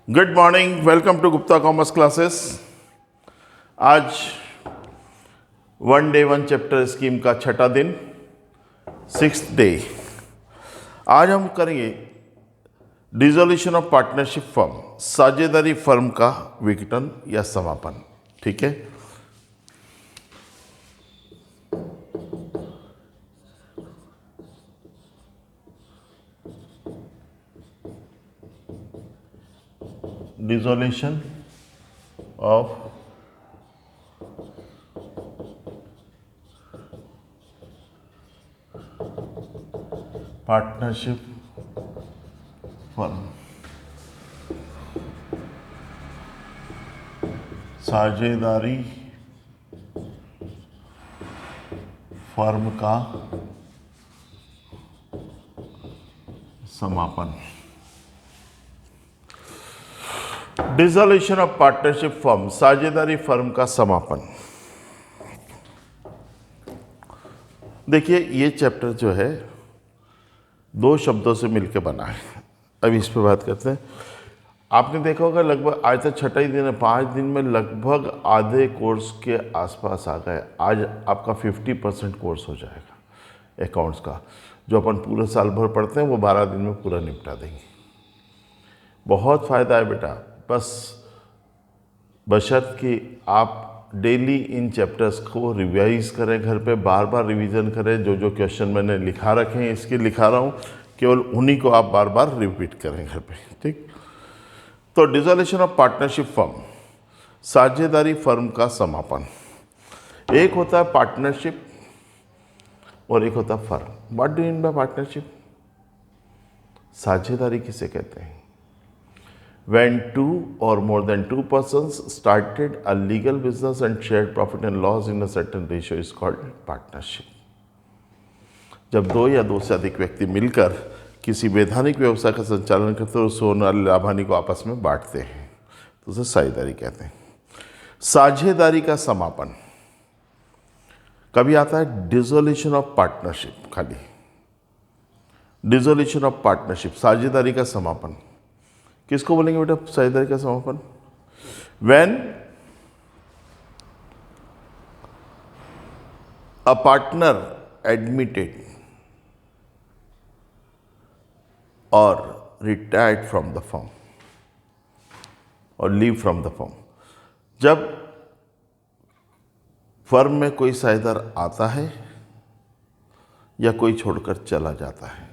Good morning, welcome to Gupta commerce classes. आज 1 day 1 chapter scheme का छठा दिन, 6th डे। आज हम करेंगे डिसोल्यूशन ऑफ पार्टनरशिप फर्म, साझेदारी फर्म का विघटन या समापन। ठीक है, डिसोल्यूशन ऑफ पार्टनरशिप फर्म, साझेदारी फर्म का समापन। डिसोल्यूशन ऑफ पार्टनरशिप फर्म, साझेदारी फर्म का समापन। देखिए, ये चैप्टर जो है दो शब्दों से मिलकर बना है। अभी इस पर बात करते हैं। आपने देखा होगा लगभग आज तक छठा ही दिन है, 5 दिन में लगभग आधे कोर्स के आसपास आ गए। आज आपका 50% कोर्स हो जाएगा अकाउंट्स का। जो अपन पूरे साल भर पढ़ते हैं वो 12 दिन में पूरा निपटा देंगे। बहुत फ़ायदा है बेटा, बस बशर्त कि आप डेली इन चैप्टर्स को रिवाइज करें, घर पे बार बार रिवीजन करें। जो जो क्वेश्चन मैंने लिखा रखे हैं इसके लिखा रहा हूँ, केवल उन्हीं को आप बार बार रिपीट करें घर पे। ठीक, तो डिसोल्यूशन ऑफ पार्टनरशिप फर्म, साझेदारी फर्म का समापन। एक होता है पार्टनरशिप और एक होता है firm. What do you mean bye partnership? साझेदारी किसे कहते हैं? When 2 or more than 2 persons started a legal business and shared profit and loss in a certain ratio is called partnership. जब 2 या 2 से अधिक व्यक्ति मिलकर किसी वैधानिक व्यवसाय का संचालन करते हैं और उससे होने वाले लाभ हानि को आपस में बांटते हैं तो उसे साझेदारी कहते हैं। साझेदारी का समापन कभी आता है डिसोल्यूशन ऑफ पार्टनरशिप, खाली डिसोल्यूशन ऑफ पार्टनरशिप, साझेदारी का समापन। किसको बोलेंगे बेटा साझेदारी का समापन? When a partner admitted or retired from the firm or leave from the firm। जब फर्म में कोई साझेदार आता है या कोई छोड़कर चला जाता है,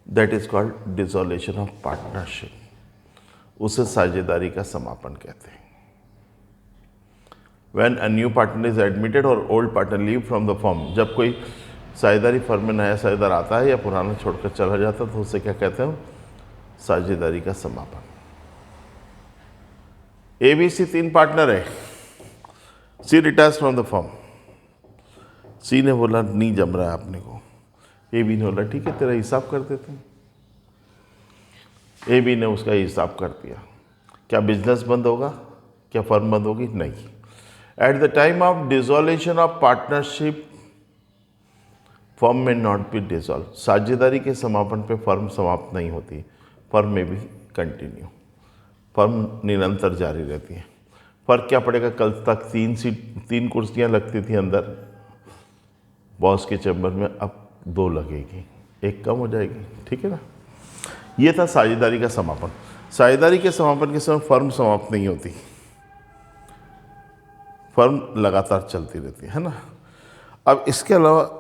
that is called dissolution of partnership. उसे साझेदारी का समापन कहते हैं। When a new partner is admitted और old partner leave from the firm, जब कोई साझेदारी फर्म में नया साझेदार आता है या पुराना छोड़कर चला जाता है तो उसे क्या कहते हैं? साझेदारी का समापन। ABC 3 पार्टनर है। सी रिटायर्स फ्रॉम द फर्म। सी ने बोला नहीं जम रहा है अपने को। ए बी ने बोला ठीक है तेरा हिसाब कर देते हैं। ए बी ने उसका हिसाब कर दिया। क्या बिजनेस बंद होगा? क्या फर्म बंद होगी? नहीं। Eight the time of dissolution of partnership firm में नॉट बी डिसॉल्व। साझेदारी के समापन पे फर्म समाप्त नहीं होती, फर्म में भी कंटिन्यू, फर्म निरंतर जारी रहती है। फर्क क्या पड़ेगा? कल तक 3 कुर्सियाँ लगती थी अंदर बॉस के चैम्बर में, अब 2 लगेगी, 1 कम हो जाएगी। ठीक है ना? ये था साझेदारी का समापन। साझेदारी के समापन के समय फर्म समाप्त नहीं होती, फर्म लगातार चलती रहती है ना। अब इसके अलावा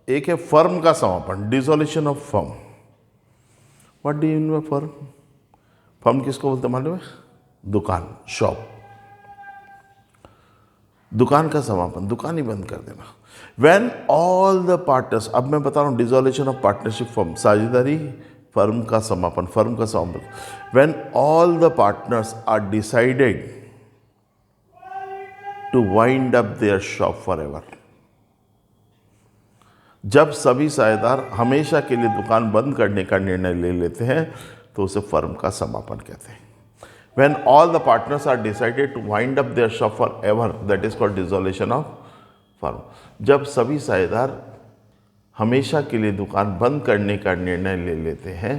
एक है फर्म का समापन, dissolution of firm. What do you mean by firm? Firm किसको बोलते मालूम है? दुकान, शॉप। दुकान का समापन, दुकान ही बंद कर देना। When all the partners, अब मैं बता रहा हूँ डिसोल्यूशन ऑफ पार्टनरशिप फर्म, साझेदारी फर्म का समापन, फर्म का समापन। When all the partners are decided to wind up their shop forever, जब सभी साझेदार हमेशा के लिए दुकान बंद करने का निर्णय ले लेते हैं तो उसे फर्म का समापन कहते हैं। When all the partners are decided to wind up their shop forever, that is called dissolution of firm। जब सभी साझेदार हमेशा के लिए दुकान बंद करने का निर्णय ले लेते हैं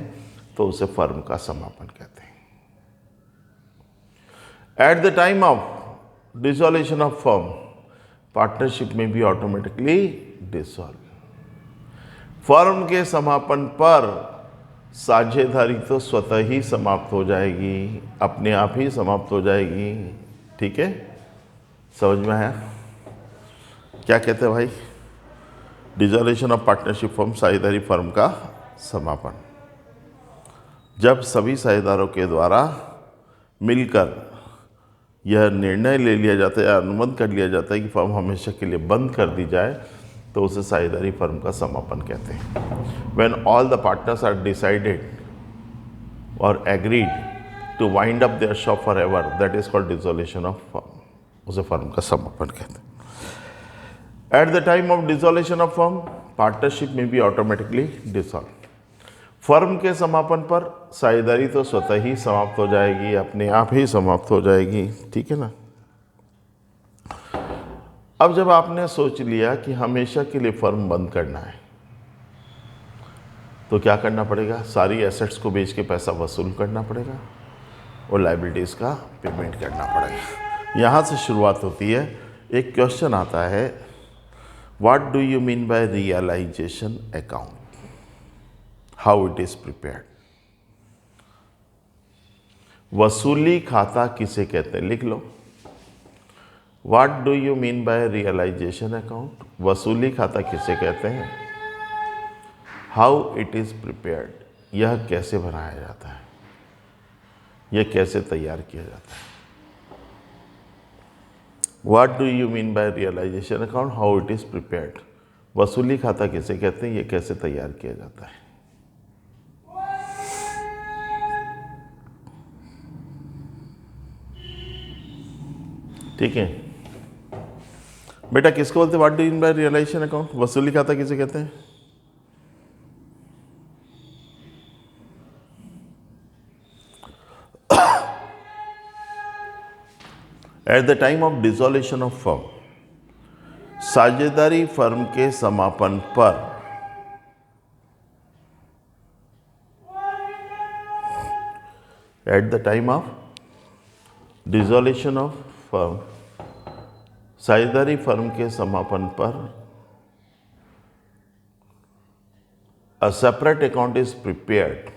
तो उसे फर्म का समापन कहते हैं। At the time of dissolution of firm, partnership में भी ऑटोमेटिकली डिसॉल्व। फर्म के समापन पर साझेदारी तो स्वतः ही समाप्त हो जाएगी, अपने आप ही समाप्त हो जाएगी। ठीक है, समझ में आया क्या कहते हैं भाई? डिसॉल्यूशन ऑफ पार्टनरशिप फर्म, साझेदारी फर्म का समापन। जब सभी साझेदारों के द्वारा मिलकर यह निर्णय ले लिया जाता है या अनुमोदन कर लिया जाता है कि फर्म हमेशा के लिए बंद कर दी जाए, तो उसे साझेदारी फर्म का समापन कहते हैं। When all the partners are decided or agreed to wind up their shop forever, that is called dissolution of firm, उसे फर्म का समापन कहते हैं। At the time of dissolution of firm, partnership may be automatically dissolved। Firm के समापन पर साझेदारी तो स्वतः ही समाप्त हो जाएगी, अपने आप ही समाप्त हो जाएगी। ठीक है ना? अब जब आपने सोच लिया कि हमेशा के लिए फर्म बंद करना है, तो क्या करना पड़ेगा? सारी एसेट्स को बेच के पैसा वसूल करना पड़ेगा और लायबिलिटीज़ का पेमेंट करना पड़ेगा। यहाँ से शुरुआत होती है। एक क्वेश्चन आता है, what do you mean by realisation account, how it is prepared? वसूली खाता किसे कहते हैं? लिख लो, what do you mean by realisation account, वसूली खाता किसे कहते हैं? हाउ इट इज प्रिपेयर्ड, यह कैसे बनाया जाता है, यह कैसे तैयार किया जाता है? What do you mean by realisation account, how it is prepared, वसूली खाता किसे कहते हैं, यह कैसे तैयार किया जाता है? ठीक है बेटा, किसको बोलते हैं what do you mean by realisation account, वसूली खाता किसे कहते हैं? At the time of dissolution of firm, साझेदारी फर्म के समापन पर at the time of dissolution of firm, साझेदारी फर्म के समापन पर a separate account is prepared,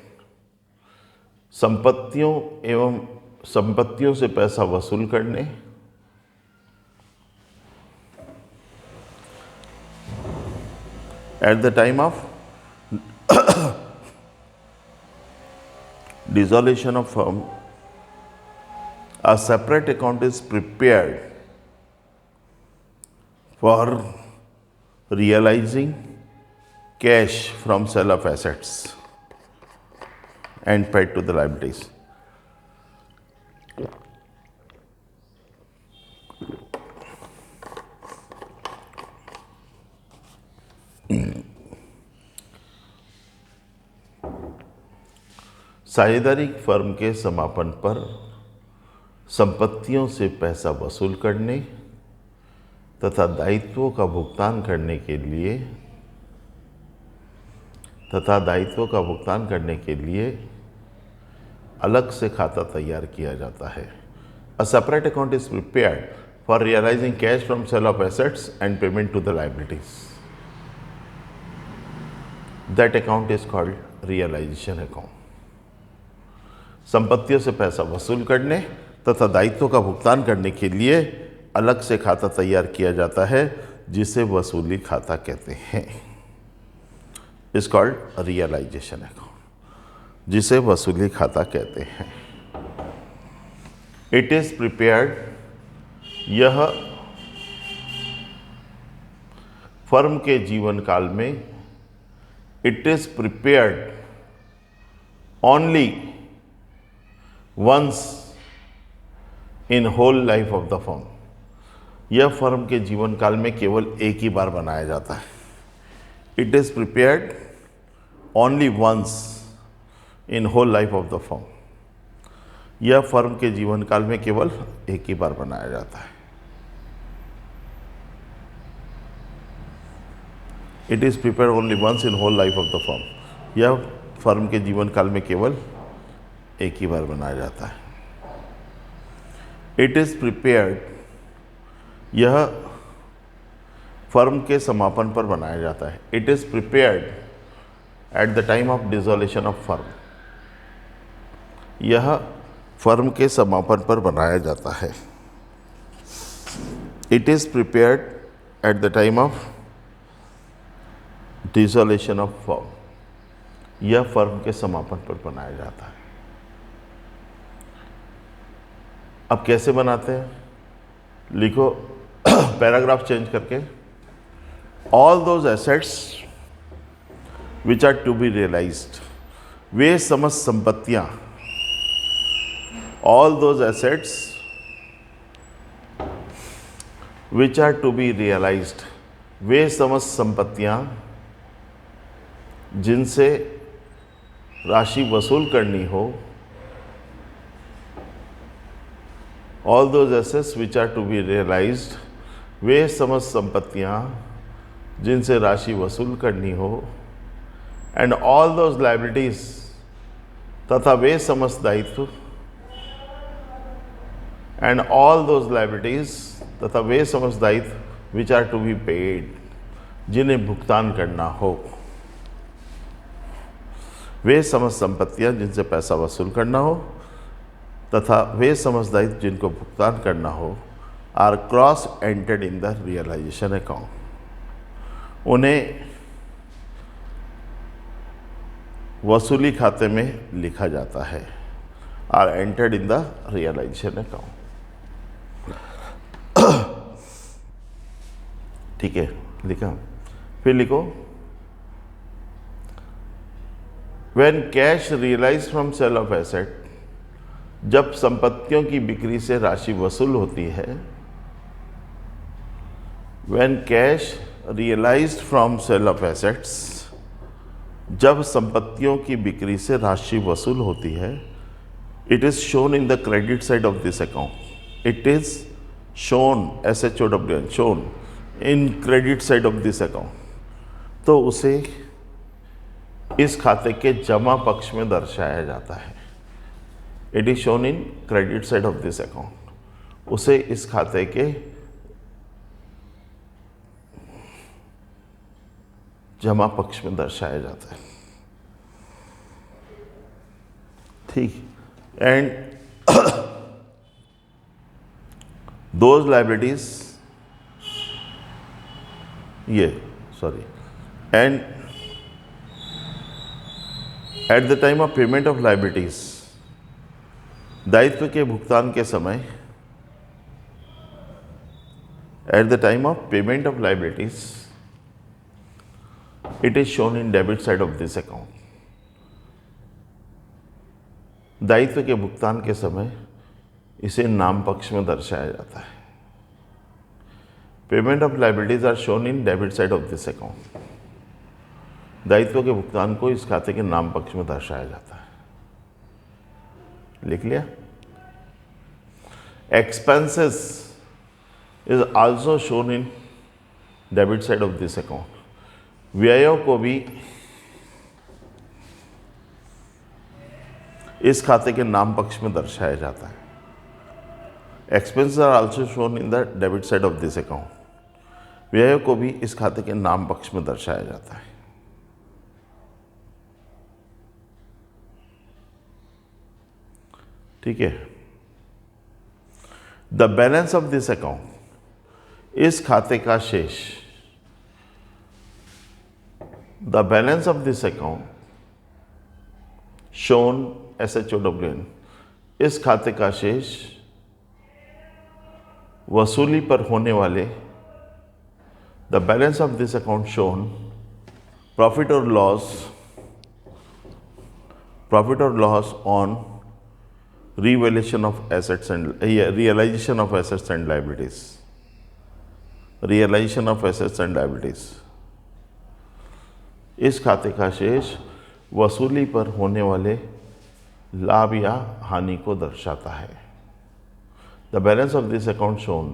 संपत्तियों एवं संपत्तियों से पैसा वसूल करने, at the time of dissolution of firm, a separate account is prepared for realizing cash from sale of assets and paid to the liabilities. साझेदारी फर्म के समापन पर संपत्तियों से पैसा वसूल करने तथा दायित्वों का भुगतान करने के लिए अलग से खाता तैयार किया जाता है। A separate account is prepared for realising cash from sale of assets and payment to the liabilities. That account is called realisation account. संपत्तियों से पैसा वसूल करने तथा दायित्वों का भुगतान करने के लिए अलग से खाता तैयार किया जाता है, जिसे वसूली खाता कहते हैं। इज कॉल्ड रियलाइजेशन अकाउंट, जिसे वसूली खाता कहते हैं। इट इज प्रिपेयर्ड, यह फर्म के जीवन काल में it is prepared only once in whole life of the firm. यह फर्म के जीवन काल में केवल एक ही बार बनाया जाता है। It is prepared only once in whole life of the firm. यह फर्म के जीवन काल में केवल एक ही बार बनाया जाता है। It is prepared only once in whole life of the firm. यह फर्म के जीवन काल में केवल एक ही बार बनाया जाता है। इट इज़ प्रिपेयर्ड, यह फर्म के समापन पर बनाया जाता है। It is prepared eight the time of dissolution of firm, यह फर्म के समापन पर बनाया जाता है। It is prepared eight the time of dissolution of firm, यह फर्म के समापन पर बनाया जाता है। अब कैसे बनाते हैं, लिखो पैराग्राफ चेंज करके, all those assets which are to be realised, वे समस्त संपत्तियां, all those assets which are to be realised, वे समस्त संपत्तियां जिनसे राशि वसूल करनी हो, all those assets which are to be realised, वे समस्त संपत्तियां जिनसे राशि वसूल करनी हो, एंड ऑल दोज लायबिलिटीज, तथा वे समस्त दायित्व, एंड ऑल दोज लायबिलिटीज, तथा वे समस्त दायित्व which are to be paid, जिन्हें भुगतान करना हो, वे समस्त संपत्तियां जिनसे पैसा वसूल करना हो तथा वे समस्त दायित्व जिनको भुगतान करना हो, are cross entered in the realisation account, उन्हें वसूली खाते में लिखा जाता है। Are entered in the realisation account. ठीक है, लिखा। फिर लिखो, when cash realise from sale of asset, जब संपत्तियों की बिक्री से राशि वसूल होती है, when cash realised from sale of assets, जब संपत्तियों की बिक्री से राशि वसूल होती है, it is shown in the credit side of this account, it is shown, SHOWN, shown in credit side of this account, तो उसे इस खाते के जमा पक्ष में दर्शाया जाता है। It is shown in credit side of this account, उसे इस खाते के जमा पक्ष में दर्शाया जाता है। ठीक, and those liabilities, and eight the time of payment of liabilities, दायित्व के भुगतान के समय, eight the time of payment of liabilities, it is shown in debit side of this account, दायित्व के भुगतान के समय इसे नाम पक्ष में दर्शाया जाता है। Payment of liabilities are shown in debit side of this account, दायित्व के भुगतान को इस खाते के नाम पक्ष में दर्शाया जाता है। लिख लिया। Expenses is also shown in debit side of this account, व्ययों को भी इस खाते के नाम पक्ष में दर्शाया जाता है। Expenses are also shown in the debit side of this account, व्ययों को भी इस खाते के नाम पक्ष में दर्शाया जाता है। ठीक है। The balance of this account, इस खाते का शेष, the balance of this account shown SHOWN, इस खाते का शेष वसूली पर होने वाले, the balance of this account shown profit और loss on revaluation of assets and realization of assets and liabilities, realization of assets and liabilities, इस खाते का शेष वसूली पर होने वाले लाभ या हानि को दर्शाता है। The balance of this account shown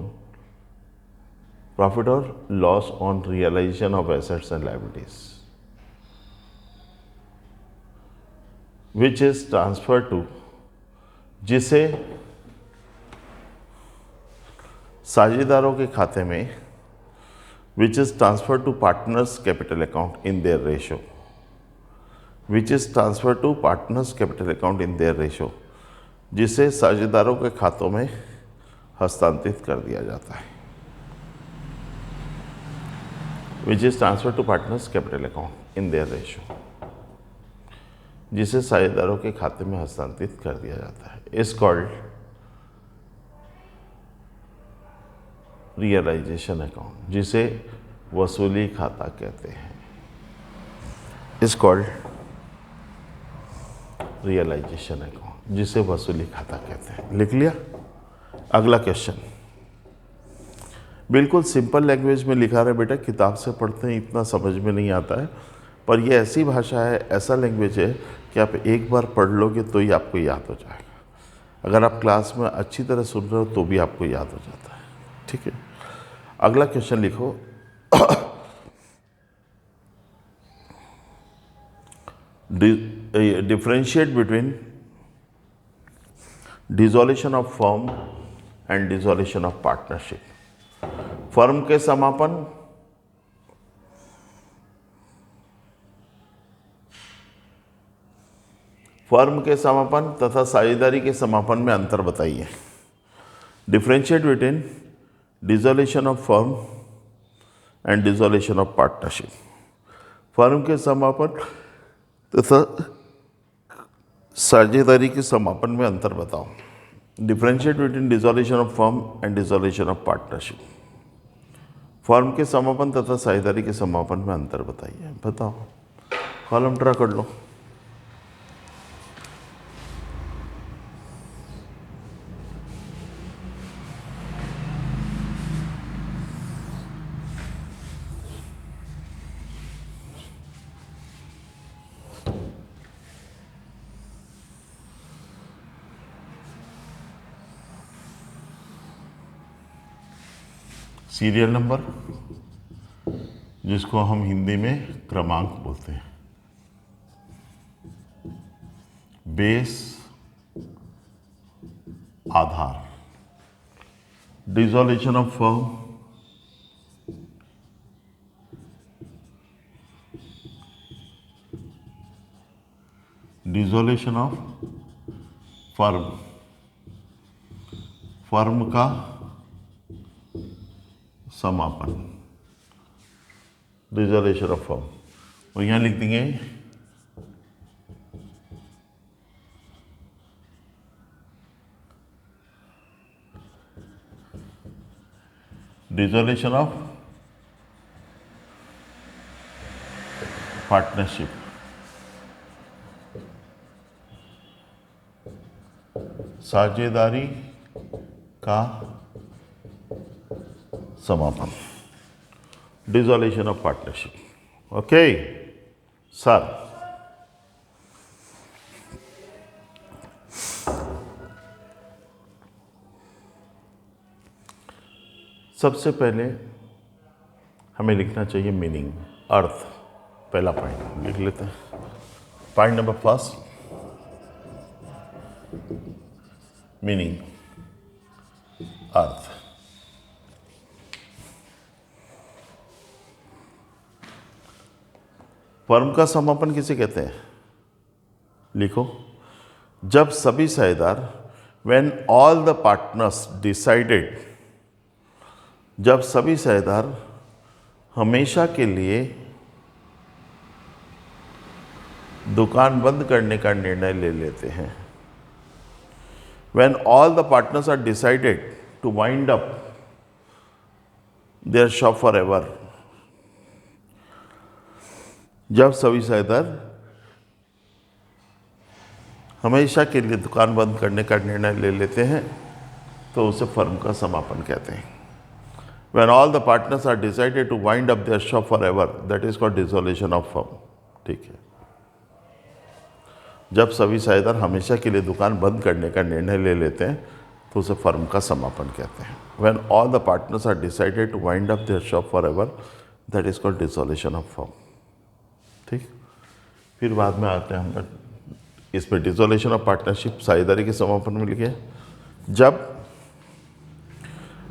profit और loss on realisation of assets and liabilities, which is transfer to, जिसे साझेदारों के खाते में which is transfer to partners capital account in their ratio, which is transfer to partners capital account in their ratio, जिसे साझेदारों के खातों में हस्तांतरित कर दिया जाता है। Which is transfer to partners capital account in their ratio, जिसे साझेदारों के खाते में हस्तांतरित कर दिया जाता है, इज कॉल्ड रियलाइजेशन अकाउंट, जिसे वसूली खाता कहते हैं, इज कॉल्ड रियलाइजेशन अकाउंट, जिसे वसूली खाता कहते हैं। लिख लिया। अगला क्वेश्चन बिल्कुल सिंपल लैंग्वेज में लिखा रहा है बेटा, किताब से पढ़ते हैं इतना समझ में नहीं आता है, पर ये ऐसी भाषा है, ऐसा लैंग्वेज है कि आप एक बार पढ़ लोगे तो ही आपको याद हो जाएगा। अगर आप क्लास में अच्छी तरह सुन रहे हो तो भी आपको याद हो जाता है। ठीक है, अगला क्वेश्चन लिखो। Differentiate between dissolution of firm and dissolution of partnership. Firm के समापन, फर्म के समापन तथा साझेदारी के समापन में अंतर बताइए। Differentiate between dissolution of firm and dissolution of partnership. Firm के समापन तथा साझेदारी के समापन में अंतर बताओ। Differentiate between dissolution of firm and dissolution of partnership. Firm के समापन तथा साझेदारी के समापन में अंतर बताइए। बताओ, कॉलम ड्रा कर लो। सीरियल नंबर, जिसको हम हिंदी में क्रमांक बोलते हैं। Base, Aadhaar. Dissolution of firm, dissolution of firm, firm का समापन, डिसॉल्यूशन ऑफ फर्म। और यहां लिख देंगे डिसॉल्यूशन ऑफ पार्टनरशिप, साझेदारी का समापन, dissolution of partnership. Okay sir, सबसे पहले हमें लिखना चाहिए मीनिंग, अर्थ। पहला पॉइंट लिख लेते हैं। पॉइंट नंबर फर्स्ट, मीनिंग, अर्थ। फर्म का समापन किसे कहते हैं? लिखो, जब सभी साझेदार, when all the partners decided, जब सभी साझेदार हमेशा के लिए दुकान बंद करने का निर्णय ले लेते हैं। When all the partners are decided to wind up their shop for ever, जब सभी साझेदार हमेशा के लिए दुकान बंद करने का निर्णय ले लेते हैं तो उसे फर्म का समापन कहते हैं। When all the partners are decided to wind up their shop forever, that is called dissolution of firm. ठीक है, जब सभी साझेदार हमेशा के लिए दुकान बंद करने का निर्णय ले लेते हैं तो उसे फर्म का समापन कहते हैं। When all the partners are decided to wind up their shop forever, that is called dissolution of firm. ठीक, फिर बाद में आते हैं हम इसमें डिसॉल्यूशन ऑफ पार्टनरशिप, साझेदारी के समापन में लिखे, जब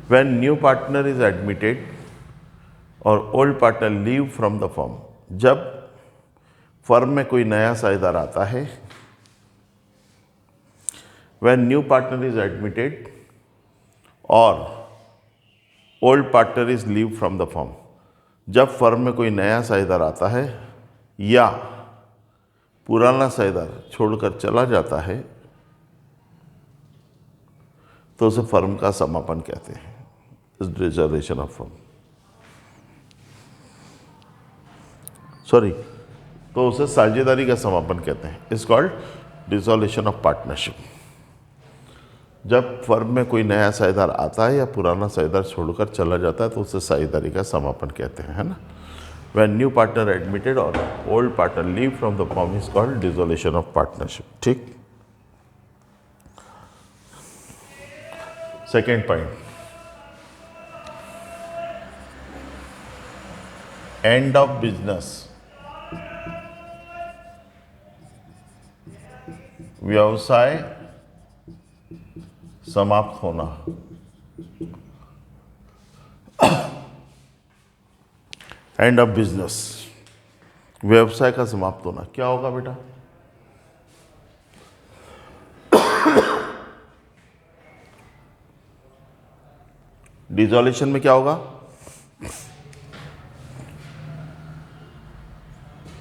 when new partner is admitted और old partner leave from the firm, जब फर्म में कोई नया साझेदार आता है, when new partner is admitted और old partner is leave from the firm, जब फर्म में कोई नया साझेदार आता है या पुराना साझेदार छोड़कर चला जाता है, तो उसे फर्म का समापन कहते हैं, इस डिसॉल्यूशन ऑफ फर्म, सॉरी, तो उसे साझेदारी का समापन कहते हैं, is called dissolution of partnership. जब फर्म में कोई नया साझेदार आता है या पुराना साझेदार छोड़कर चला जाता है, तो उसे साझेदारी का समापन कहते हैं, है ना। व्हेन न्यू पार्टनर एडमिटेड और old partner leave from the firm is called dissolution of partnership. ठीक, second point, end of business, व्यवसाय समाप्त होना। एंड ऑफ बिजनेस, व्यवसाय का समाप्त होना, क्या होगा बेटा? डिसॉल्यूशन में क्या होगा?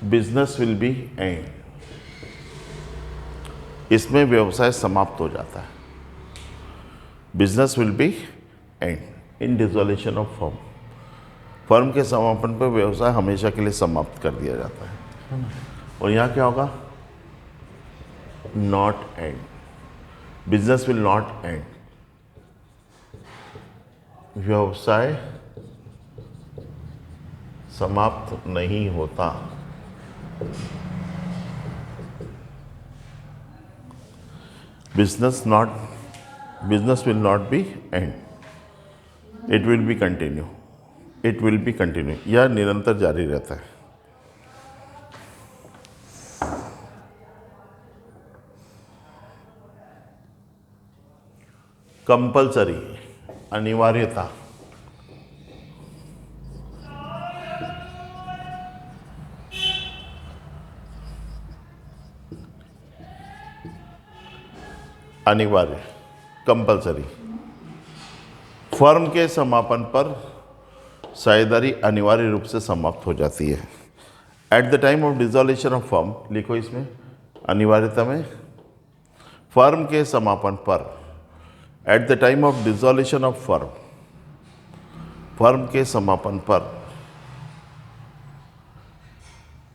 बिजनेस विल बी एंड, इसमें व्यवसाय समाप्त हो जाता है। Business will be and in dissolution of firm, firm के समापन पर व्यवसाय हमेशा के लिए समाप्त कर दिया जाता है। और यहाँ क्या होगा? Not and, business will not and, व्यवसाय समाप्त नहीं होता। Business will not be and, it will be continue, it will be continue, यह निरंतर जारी रहता है। कंपल्सरी, अनिवार्यता, अनिवार्य, कंपल्सरी, फर्म के समापन पर साझेदारी अनिवार्य रूप से समाप्त हो जाती है। Eight the time of dissolution of firm, लिखो इसमें अनिवार्यता में, फर्म के समापन पर, at the time of dissolution of firm, firm के समापन पर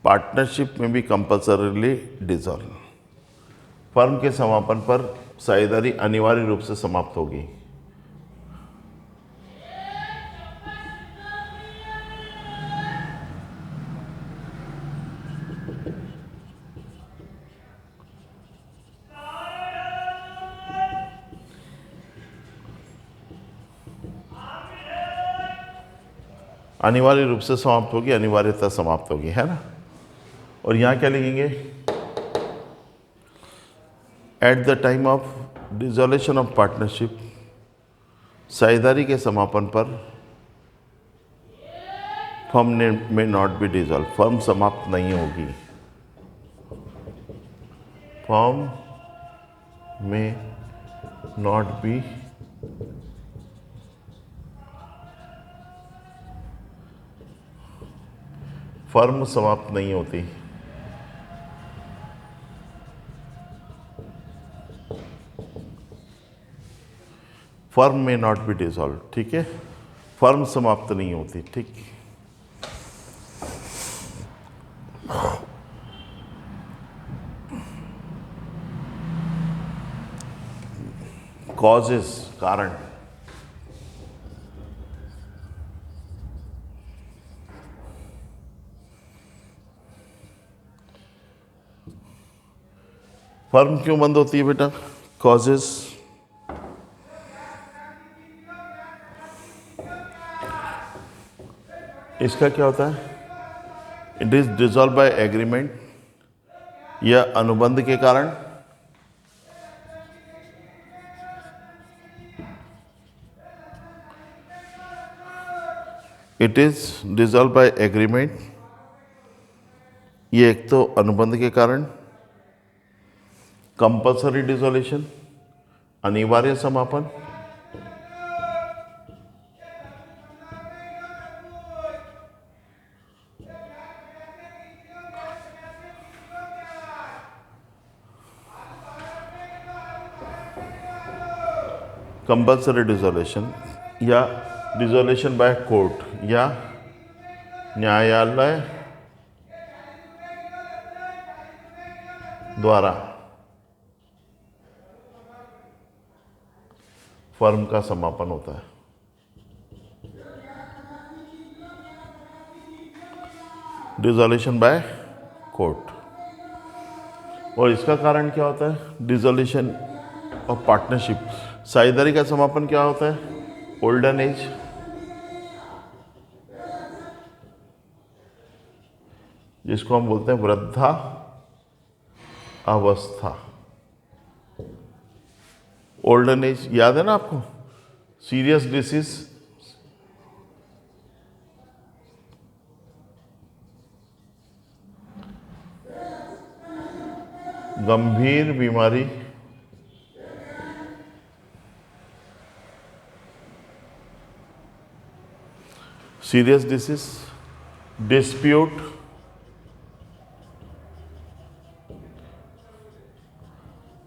पार्टनरशिप में भी कंपल्सरीली डिसॉल्व, फर्म के समापन पर साझेदारी अनिवार्य रूप से समाप्त होगी। अनिवार्य रूप से समाप्त होगी, अनिवार्यता समाप्त होगी, है ना। और यहाँ क्या लिखेंगे? Eight the time of dissolution of partnership, साझेदारी के समापन पर फर्म में नॉट बी डिसॉल्व, फर्म समाप्त नहीं होगी, फर्म में नॉट बी फर्म समाप्त नहीं होती, फर्म में नॉट बी डिसॉल्व, ठीक है, फर्म समाप्त नहीं होती, ठीक। कॉजेस, कारण, फर्म क्यों बंद होती है बेटा? कॉजेस, इसका क्या होता है? It is dissolve by agreement, या अनुबंध के कारण, it is dissolve by agreement, ये एक तो अनुबंध के कारण। कंपल्सरी डिसोल्यूशन, अनिवार्य समापन। कंपल्सरी डिसोल्यूशन या डिसोल्यूशन बाय कोर्ट या न्यायालय द्वारा फर्म का समापन होता है। Dissolution by court. और इसका कारण क्या होता है? डिसोल्यूशन ऑफ पार्टनरशिप, साझेदारी का समापन क्या होता है? ओल्डन एज, जिसको हम बोलते हैं वृद्धा अवस्था। ओल्डन एज याद है ना आपको? सीरियस डिसीज, गंभीर बीमारी, सीरियस डिसीज, डिस्प्यूट,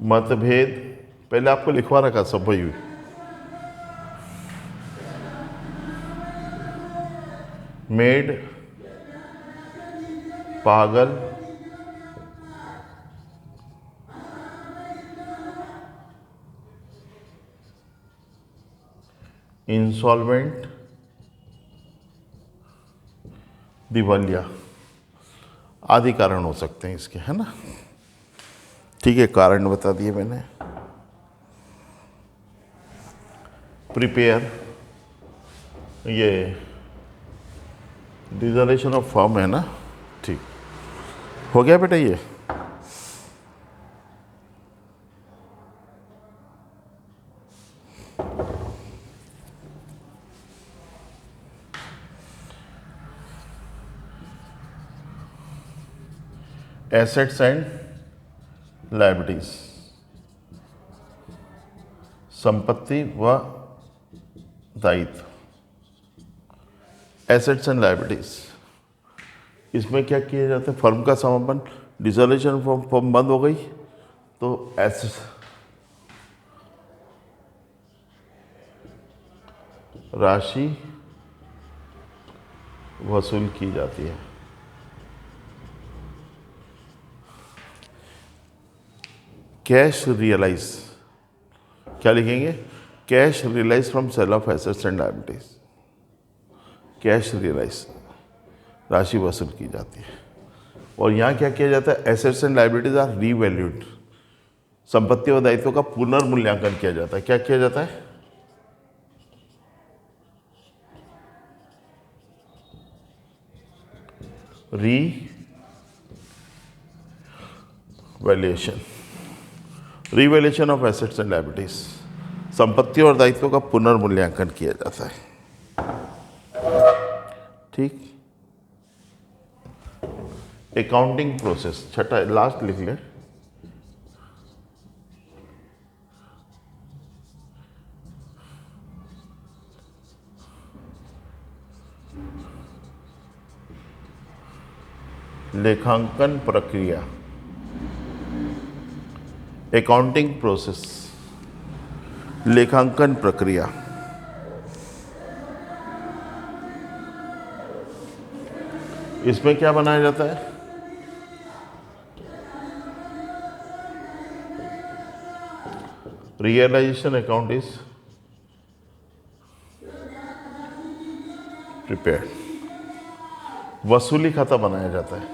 मतभेद, पहले आपको लिखवा रखा सब वही, मेड, पागल, इंसॉल्वेंट, दिवालिया आदि कारण हो सकते हैं इसके, है ना? ठीक है, कारण बता दिए मैंने। प्रिपेयर, ये डिसोल्यूशन ऑफ फर्म है ना? ठीक हो गया बेटा। ये एसेट्स एंड लायबिलिटीज, संपत्ति व दायित्व। एसेट्स एंड लायबिलिटीज, इसमें क्या किया जाता है? फर्म का समापन, डिसोल्यूशन फर्म बंद हो गई तो एसेट्स, राशि वसूल की जाती है। कैश रियलाइज, क्या लिखेंगे? Cash realise from sale of assets and liabilities. Cash realise, राशि वसूल की जाती है। और यहाँ क्या किया जाता है? Assets and liabilities are revalued, संपत्ति और दायित्व का पुनर्मूल्यांकन किया जाता है। क्या किया जाता है? Revaluation, revaluation of assets and liabilities, संपत्ति और दायित्व का पुनर्मूल्यांकन किया जाता है। ठीक। अकाउंटिंग प्रोसेस, छठा लास्ट लिख ले। लेखांकन प्रक्रिया, अकाउंटिंग प्रोसेस, लेखांकन प्रक्रिया। इसमें क्या बनाया जाता है? रियलाइजेशन अकाउंट इज प्रिपेयर्ड, वसूली खाता बनाया जाता है।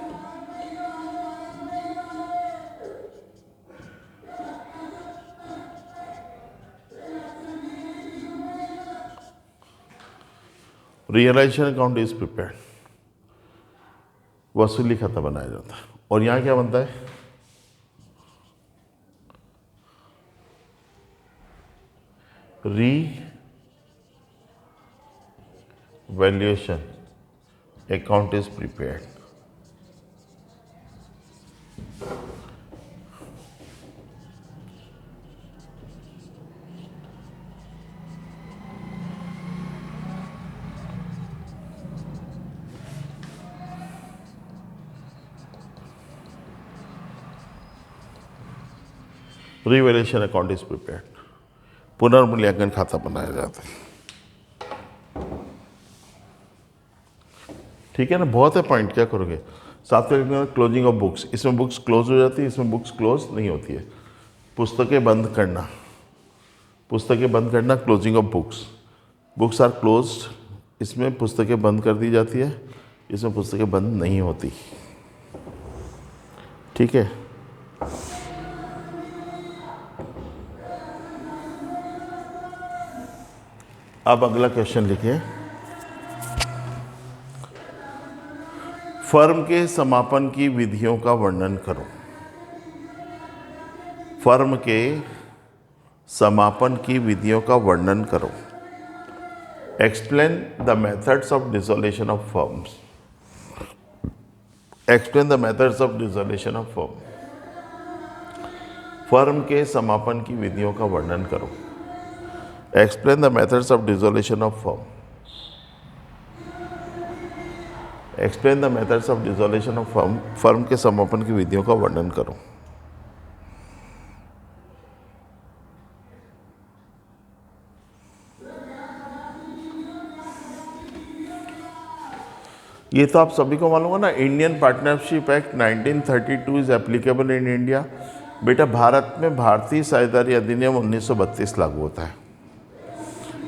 रियलाइजेशन अकाउंट इज प्रिपेयर्ड, वसूली खाता बनाया जाता है। और यहां क्या बनता है? री valuation account is prepared. Revaluation account is prepared, पुनर्मूल्यांकन खाता बनाया जाता है। ठीक है ना, बहुत है पॉइंट, क्या करोगे। साथ में क्लोजिंग ऑफ बुक्स, इसमें बुक्स क्लोज हो जाती है, इसमें बुक्स क्लोज नहीं होती है। पुस्तकें बंद करना, पुस्तकें बंद करना, closing of books, books are closed, इसमें पुस्तकें बंद कर दी जाती है, इसमें पुस्तकें बंद नहीं होती। ठीक है, अब अगला क्वेश्चन लिखिए। फर्म के समापन की विधियों का वर्णन करो। फर्म के समापन की विधियों का वर्णन करो। Explain the methods of dissolution of firms. Explain the methods of dissolution of firm. Firm के समापन की विधियों का वर्णन करो। Explain the methods of dissolution of firm. Explain the methods of dissolution of firm. Firm के समापन की विधियों का वर्णन करो। ये तो आप सभी को मालूम है ना, Indian partnership act 1932 is applicable in India. बेटा, भारत में भारतीय साझेदारी अधिनियम 1932 लागू होता है।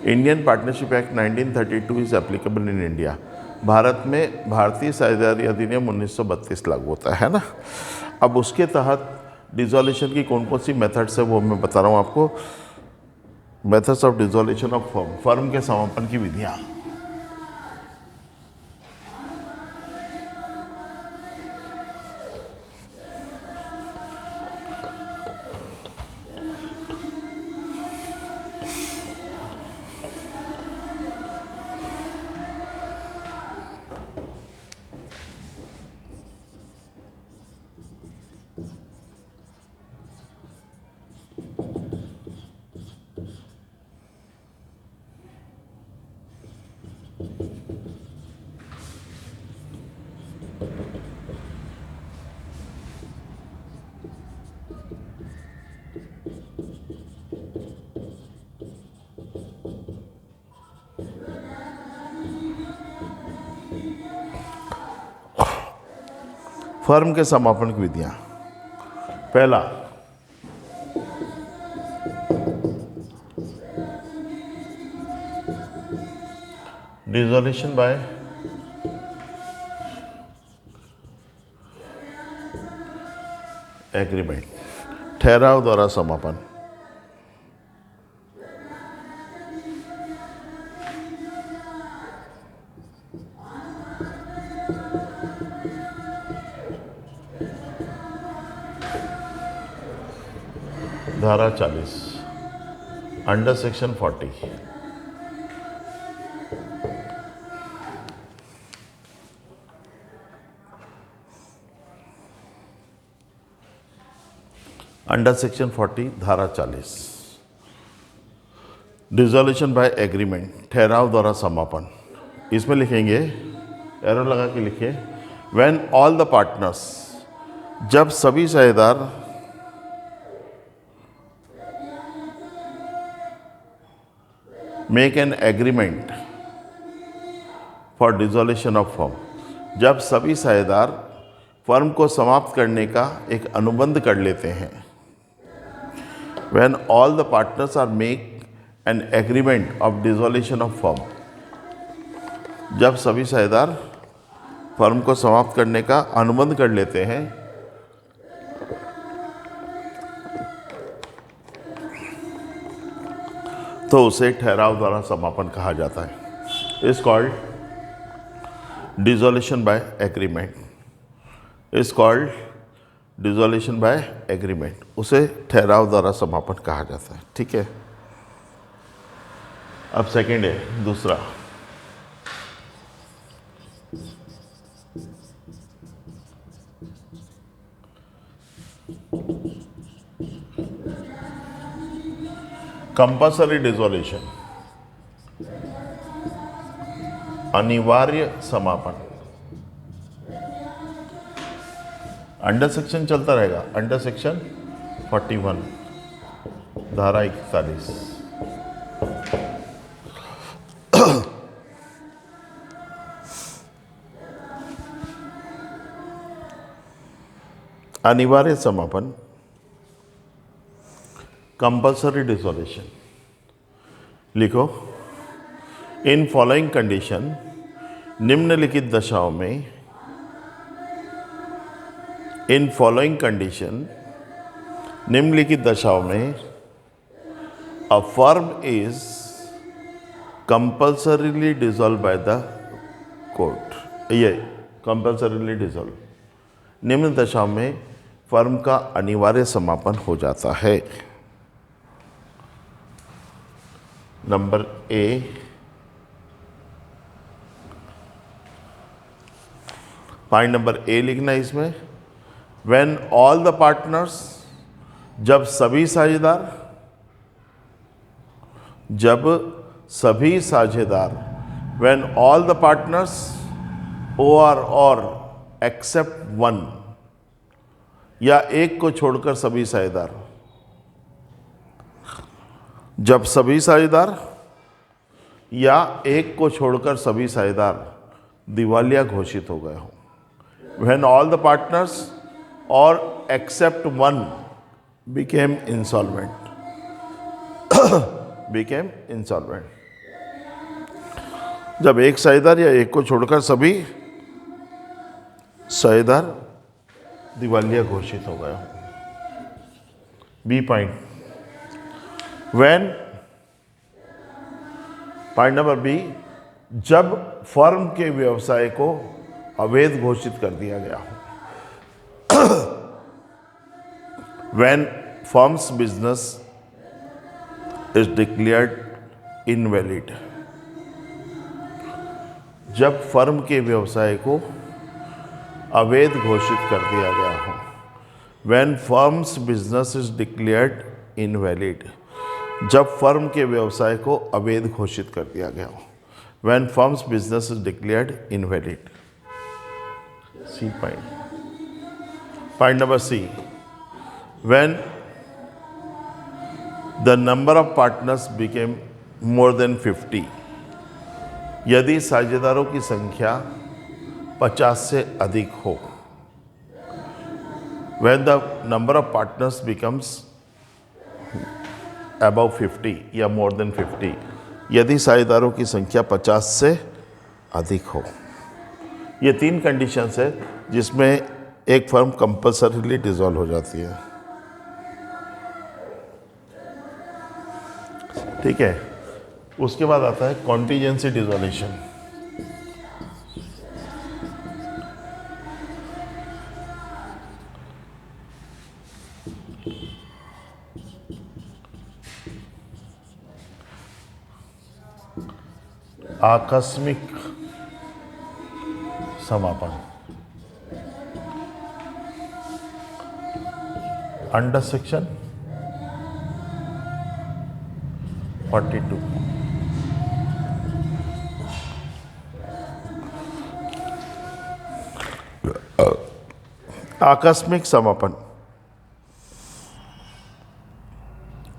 Indian partnership act 1932 is applicable in India. Bharat में भारतीय साझेदारी अधिनियम 1932 लागू होता है ना। अब उसके तहत डिसोल्यूशन की कौन कौन सी मेथड्स है वो मैं बता रहा हूँ आपको। Methods of dissolution of firm, firm के समापन की विधियाँ। फर्म के समापन की विधियां। पहला, डिसोल्यूशन बाय एग्रीमेंट, ठहराव द्वारा समापन। धारा 40 अंडर सेक्शन 40। अंडर सेक्शन 40 धारा 40, डिसोल्यूशन बाय एग्रीमेंट, ठहराव द्वारा समापन। इसमें लिखेंगे, एरो लगा के लिखिए, व्हेन ऑल द पार्टनर्स, जब सभी साझेदार make an agreement for dissolution of firm, जब सभी साझेदार फर्म को समाप्त करने का एक अनुबंध कर लेते हैं। When all the partners are make an agreement of dissolution of firm, जब सभी साझेदार फर्म को समाप्त करने का अनुबंध कर लेते हैं, तो उसे ठहराव द्वारा समापन कहा जाता है। Is called dissolution by agreement, is called dissolution by agreement, उसे ठहराव द्वारा समापन कहा जाता है। ठीक है, अब सेकंड है, दूसरा, कंपल्सरी डिसोल्यूशन, अनिवार्य समापन। अंडर सेक्शन चलता रहेगा, अंडर सेक्शन 41 धारा 41। अनिवार्य समापन, कंपल्सरी डिसोल्यूशन। लिखो, इन फॉलोइंग कंडीशन, निम्नलिखित दशाओं में, इन फॉलोइंग कंडीशन, निम्नलिखित दशाओं में अ firm is compulsorily dissolve by the court. ये कंपल्सरीली डिसॉल्व, निम्न दशाओं में फर्म का अनिवार्य समापन हो जाता है। नंबर ए, पॉइंट नंबर ए लिखना है इसमें, व्हेन ऑल द पार्टनर्स, जब सभी साझेदार, जब सभी साझेदार, व्हेन ऑल द पार्टनर्स और एक्सेप्ट वन, या एक को छोड़कर सभी साझेदार, जब सभी साझेदार या एक को छोड़कर सभी साझेदार दिवालिया घोषित हो गए हों। व्हेन ऑल द पार्टनर्स और except one became insolvent, became insolvent, जब एक साझेदार या एक को छोड़कर सभी साझेदार दिवालिया घोषित हो गए हों। B point, when, point number B, जब फर्म के व्यवसाय को अवैध घोषित कर दिया गया हो। When firm's business is declared invalid, जब फर्म के व्यवसाय को अवैध घोषित कर दिया गया हो। When firm's business is declared invalid, जब फर्म के व्यवसाय को अवैध घोषित कर दिया गया हो। When firm's business is declared invalid. C point. Point number C. When the number of partners became more than 50, यदि साझेदारों की संख्या 50 से अधिक हो। When the number of partners becomes above 50 या more than 50, यदि साझेदारों की संख्या 50 से अधिक हो। ये तीन कंडीशंस है जिसमें एक फर्म कंपल्सरीली डिसॉल्व हो जाती है। ठीक है, उसके बाद आता है कॉन्टीजेंसी डिसॉल्यूशन। आकस्मिक समापन, अंडर सेक्शन 42। आकस्मिक समापन,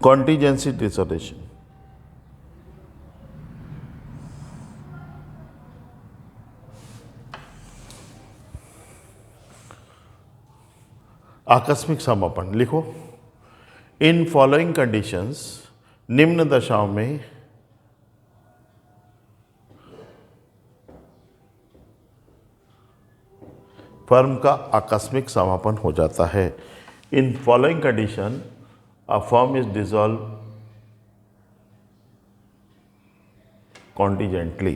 कॉन्टीजेंसी डिसॉल्यूशन। आकस्मिक समापन, लिखो, इन फॉलोइंग कंडीशंस, निम्न दशाओं में फर्म का आकस्मिक समापन हो जाता है। In following condition a firm is dissolve contingently.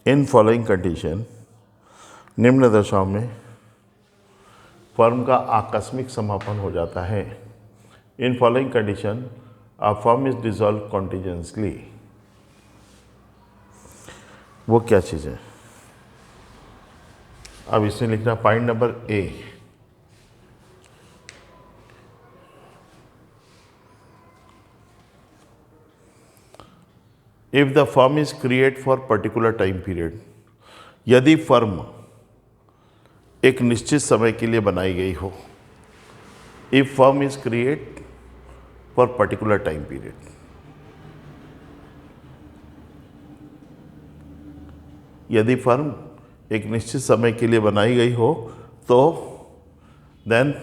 In following condition, निम्न दशाओं में फर्म का आकस्मिक समापन हो जाता है। In following condition a firm is dissolve contingently. वो क्या चीज़ है? अब इसमें लिखना point number A, if the firm is create for particular time period, यदि फर्म एक निश्चित समय के लिए बनाई गई हो। If firm is create for particular time period, यदि फर्म एक निश्चित समय के लिए बनाई गई हो तो then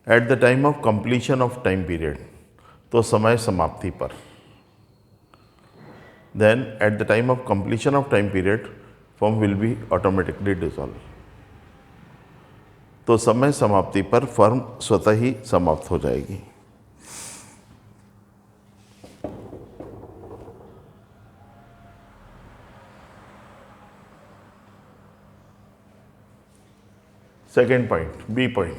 at the time of completion of time period, तो समय समाप्ति पर, then at the time of completion of time period firm will be automatically dissolve, तो समय समाप्ति पर फर्म स्वतः ही समाप्त हो जाएगी। Second point, B point,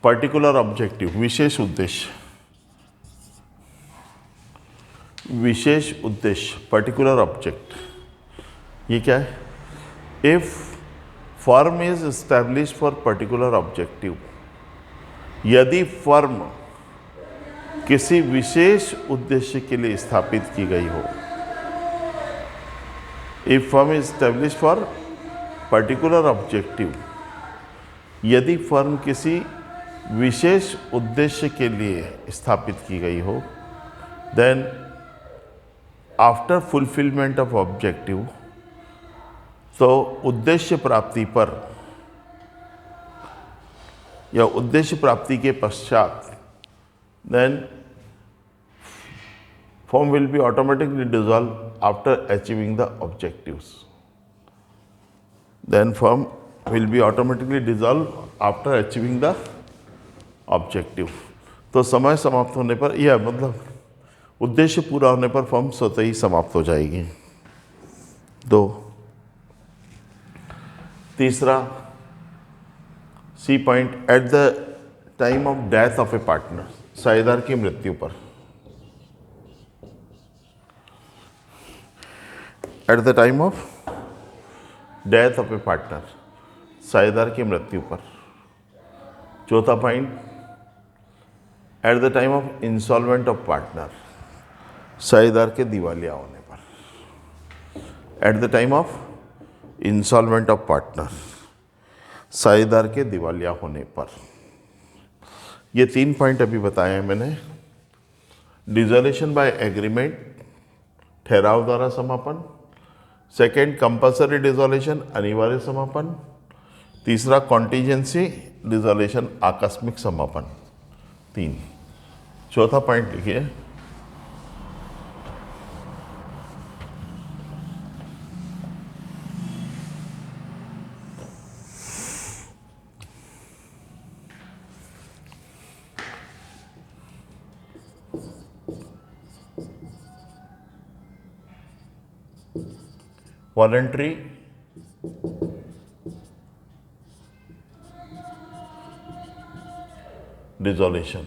particular objective, विशेष उद्देश्य। विशेष उद्देश्य, पर्टिकुलर ऑब्जेक्ट, ये क्या है? If firm is establish for particular objective, यदि फर्म किसी विशेष उद्देश्य के लिए स्थापित की गई हो। If firm is establish for particular objective, यदि फर्म किसी विशेष उद्देश्य के लिए स्थापित की गई हो, then after fulfilment of objective, तो उद्देश्य प्राप्ति पर या उद्देश्य प्राप्ति के पश्चात, then firm will be automatically dissolve after achieving the objectives, then firm will be automatically dissolved after achieving the objective। तो समय समाप्त होने पर, यह मतलब उद्देश्य पूरा होने पर फर्म स्वतः ही समाप्त हो जाएगी। दो, तीसरा C point, at the time of death of a partner, साझेदार की मृत्यु पर। At the time of death of a partner, साझेदार की मृत्यु पर। चौथा point, at the time of insolvent of partner, साझेदार के दिवालिया होने पर। At the time of insolvent of partner, साझेदार के दिवालिया होने पर। ये 3 पॉइंट अभी बताए हैं मैंने। डिसॉल्यूशन बाय एग्रीमेंट, ठहराव द्वारा समापन। सेकेंड, कंपल्सरी डिसॉल्यूशन, अनिवार्य समापन। तीसरा, कॉन्टीजेंसी डिसॉल्यूशन, आकस्मिक समापन। 3। चौथा पॉइंट लिखिए, वॉलंटरी डिसॉल्यूशन,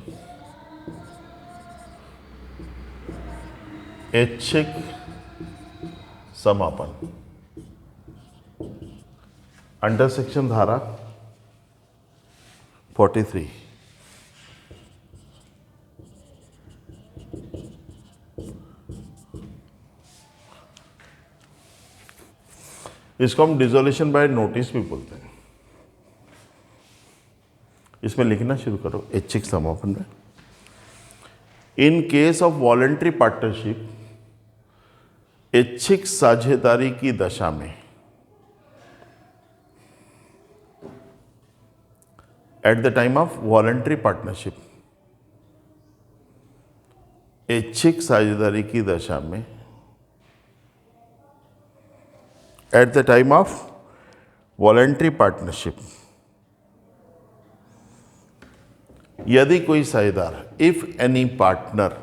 ऐच्छिक समापन। अंडर सेक्शन धारा 43। इसको हम डिसॉल्यूशन बाय नोटिस भी बोलते हैं। इसमें लिखना शुरू करो, ऐच्छिक समापन में। In case of voluntary partnership, ऐच्छिक साझेदारी की दशा में, at the time of voluntary partnership, ऐच्छिक साझेदारी की दशा में, at the time of voluntary partnership, यदि कोई साझेदार, if any partner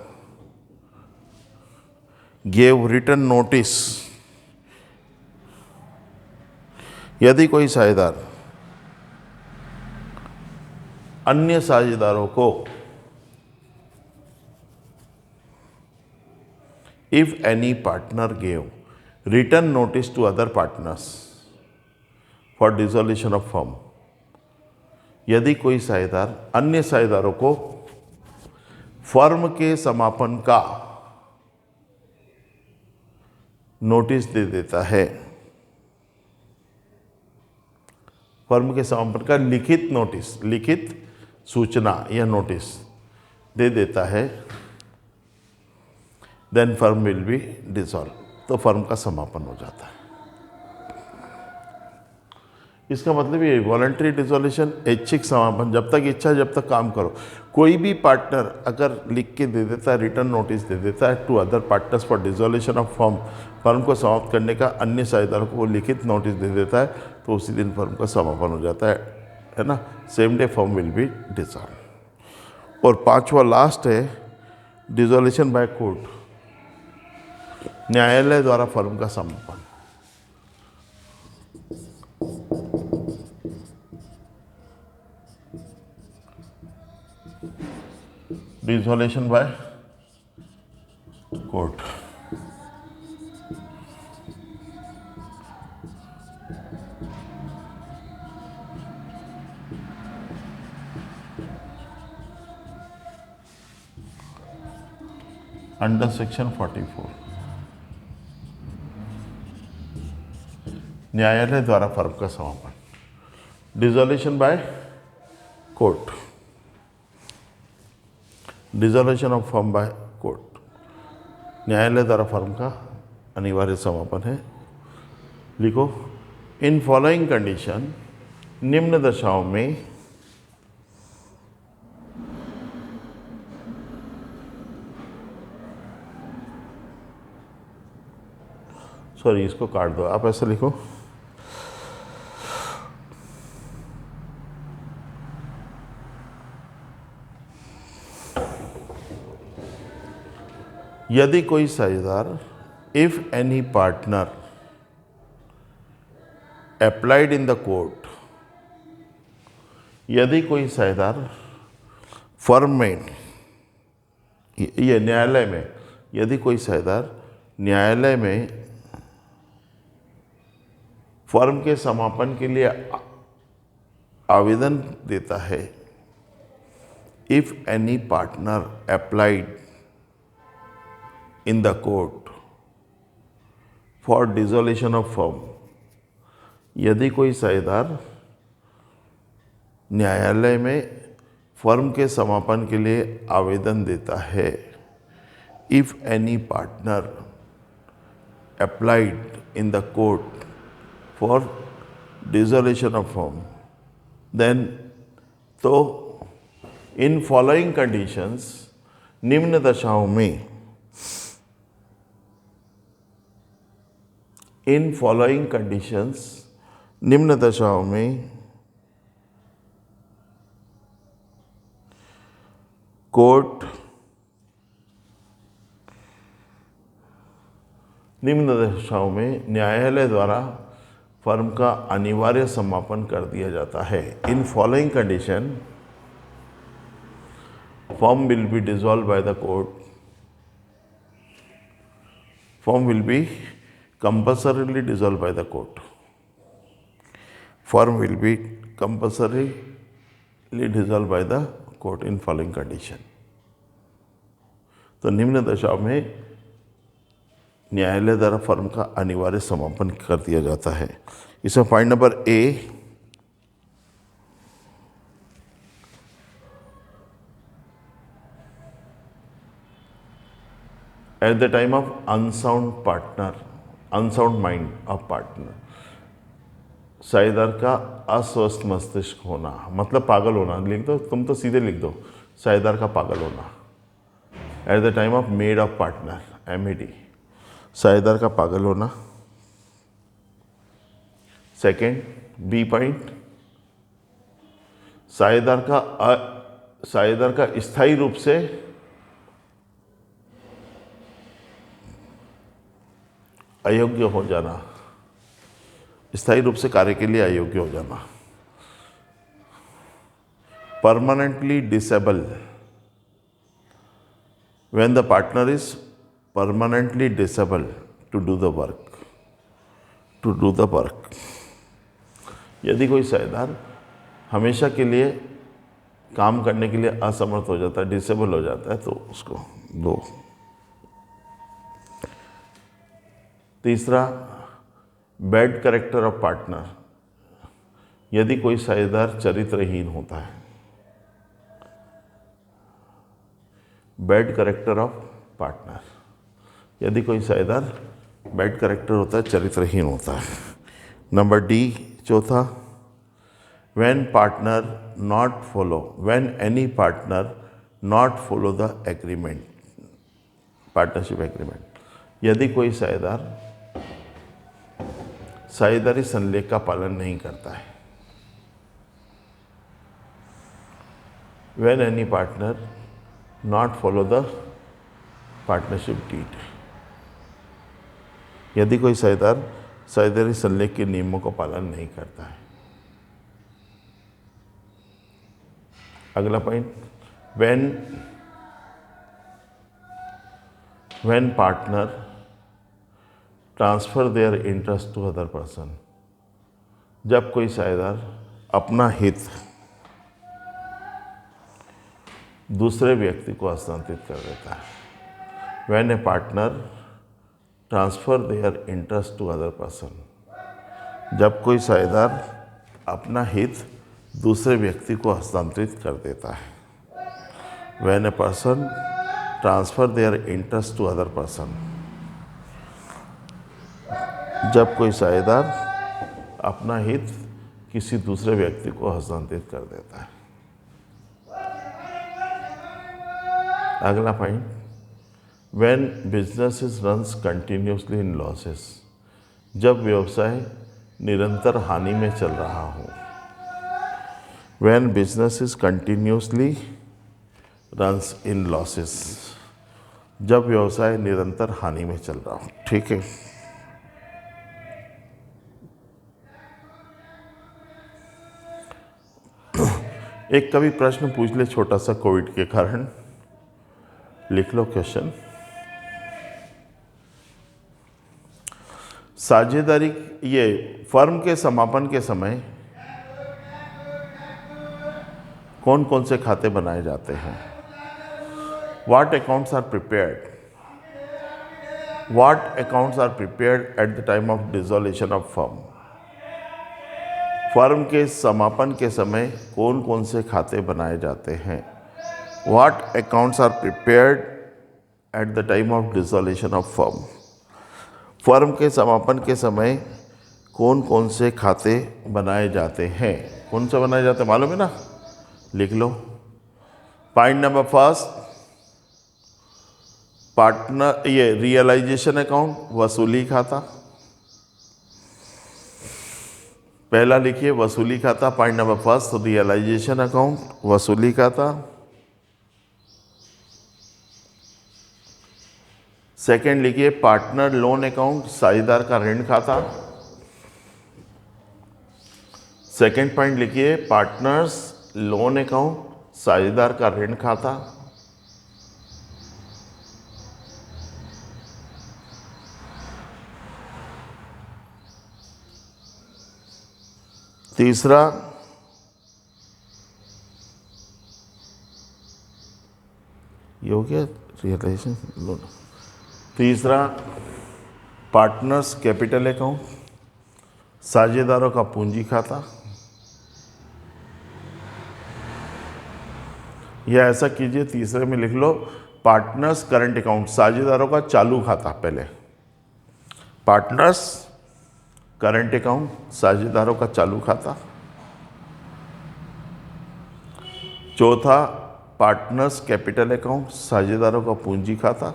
gave written notice, यदि कोई साझेदार अन्य साझेदारों को, if any partner gave written notice to other partners for dissolution of firm, यदि कोई साझेदार अन्य साझेदारों को फर्म के समापन का नोटिस दे देता है, फर्म के समापन का लिखित नोटिस, लिखित सूचना या नोटिस दे देता है, then firm will be dissolve, तो फर्म का समापन हो जाता है। इसका मतलब ये वॉलंटरी डिसोल्यूशन, ऐच्छिक समापन, जब तक इच्छा जब तक काम करो। कोई भी पार्टनर अगर लिख के दे देता है, रिटर्न नोटिस दे देता है to other partners for dissolution of firm, firm को समाप्त करने का अन्य साझेदारों को वो लिखित नोटिस दे देता है, तो उसी दिन फर्म का समापन हो जाता है ना। Same day firm will be dissolve. और पांचवा लास्ट है डिसोल्यूशन बाय कोर्ट, न्यायालय द्वारा फर्म का समापन। Dissolution by court, under section 44, न्यायालय द्वारा फर्म का समापन। Dissolution by court, dissolution of firm by court, न्यायालय द्वारा फर्म का अनिवार्य समापन है। लिखो, इन फॉलोइंग कंडीशन, निम्न दशाओं में सॉरी इसको काट दो, आप ऐसे लिखो, यदि कोई साझेदार, if any partner applied in the court, यदि कोई साझेदार फर्म में, ये न्यायालय में, यदि कोई साझेदार न्यायालय में फर्म के समापन के लिए आवेदन देता है, if any partner applied in the court for dissolution of firm, यदि कोई साझेदार न्यायालय में फर्म के समापन के लिए आवेदन देता है, if any partner applied in the court for dissolution of firm, then तो इन फॉलोइंग कंडीशंस, निम्न दशाओं में, इन फॉलोइंग कंडीशंस, निम्न दशाओं में कोर्ट, निम्न दशाओं में न्यायालय द्वारा फर्म का अनिवार्य समापन कर दिया जाता है। In following condition, firm will be dissolve by the court, firm will B compulsorily dissolved by the court, firm will be compulsorily dissolved by the court in following condition। तो निम्न दशा में न्यायालय द्वारा फर्म का अनिवार्य समापन कर दिया जाता है। इसमें point number A, eight the time of unsound partner, unsound mind of partner, साझेदार का अस्वस्थ मस्तिष्क होना, मतलब पागल होना, लिख दो, तुम तो सीधे लिख दो, साझेदार का पागल होना। Eight the time of made of partner, MAD, साझेदार का पागल होना। सेकेंड, बी पॉइंट, साझेदार का स्थायी रूप से अयोग्य हो जाना, स्थायी रूप से कार्य के लिए अयोग्य हो जाना। Permanently disable, when the partner is permanently disable to do the work, यदि कोई साझेदार हमेशा के लिए काम करने के लिए असमर्थ हो जाता है, डिसेबल हो जाता है, तो उसको दो। तीसरा, बैड कैरेक्टर ऑफ पार्टनर, यदि कोई साझेदार चरित्रहीन होता है। बैड कैरेक्टर ऑफ पार्टनर, यदि कोई साझेदार बैड कैरेक्टर होता है, चरित्रहीन होता है। नंबर डी, चौथा, when any partner not follow the agreement, partnership agreement, यदि कोई साझेदारी संलेख का पालन नहीं करता है। When any partner not follow the partnership deed, यदि कोई साझेदारी संलेख के नियमों का पालन नहीं करता है। अगला point, when partner transfer their interest to other person, जब कोई साझेदार अपना हित दूसरे व्यक्ति को हस्तांतरित कर देता है। When a partner transfer their interest to other person, जब कोई साझेदार अपना हित दूसरे व्यक्ति को हस्तांतरित कर देता है। When a person transfer their interest to other person, जब कोई साझेदार अपना हित किसी दूसरे व्यक्ति को हस्तांतरित कर देता है। अगला point, when business runs continuously in losses, जब व्यवसाय निरंतर हानि में चल रहा हो। When business continuously runs in losses, जब व्यवसाय निरंतर हानि में चल रहा हो। ठीक है, एक कभी प्रश्न पूछ ले छोटा सा कोविड के कारण, लिख लो क्वेश्चन। साझेदारी, ये फर्म के समापन के समय कौन कौन से खाते बनाए जाते हैं? What accounts are prepared? What accounts are prepared at the time of dissolution of firm? Firm के समापन के समय कौन कौन से खाते बनाए जाते हैं? What accounts are prepared at the time of dissolution of firm? Firm के समापन के समय कौन कौन से खाते बनाए जाते हैं? कौन से बनाए जाते हैं मालूम है ना? लिख लो। पॉइंट नंबर फर्स्ट, पार्टनर, ये रियलाइजेशन अकाउंट, वसूली खाता। पहला लिखिए वसूली खाता, point number first, realisation account, वसूली खाता। सेकंड लिखिए पार्टनर लोन अकाउंट, साझेदार का ऋण खाता। सेकंड पॉइंट लिखिए पार्टनर्स लोन अकाउंट, साझेदार का ऋण खाता। तीसरा, ये हो गया रियलाइजेशन लोन। तीसरा, पार्टनर्स कैपिटल अकाउंट, साझेदारों का पूंजी खाता। या ऐसा कीजिए, तीसरे में लिख लो पार्टनर्स करंट अकाउंट, साझेदारों का चालू खाता। पहले पार्टनर्स करंट अकाउंट, साझेदारों का चालू खाता। चौथा, पार्टनर्स कैपिटल अकाउंट, साझेदारों का पूंजी खाता।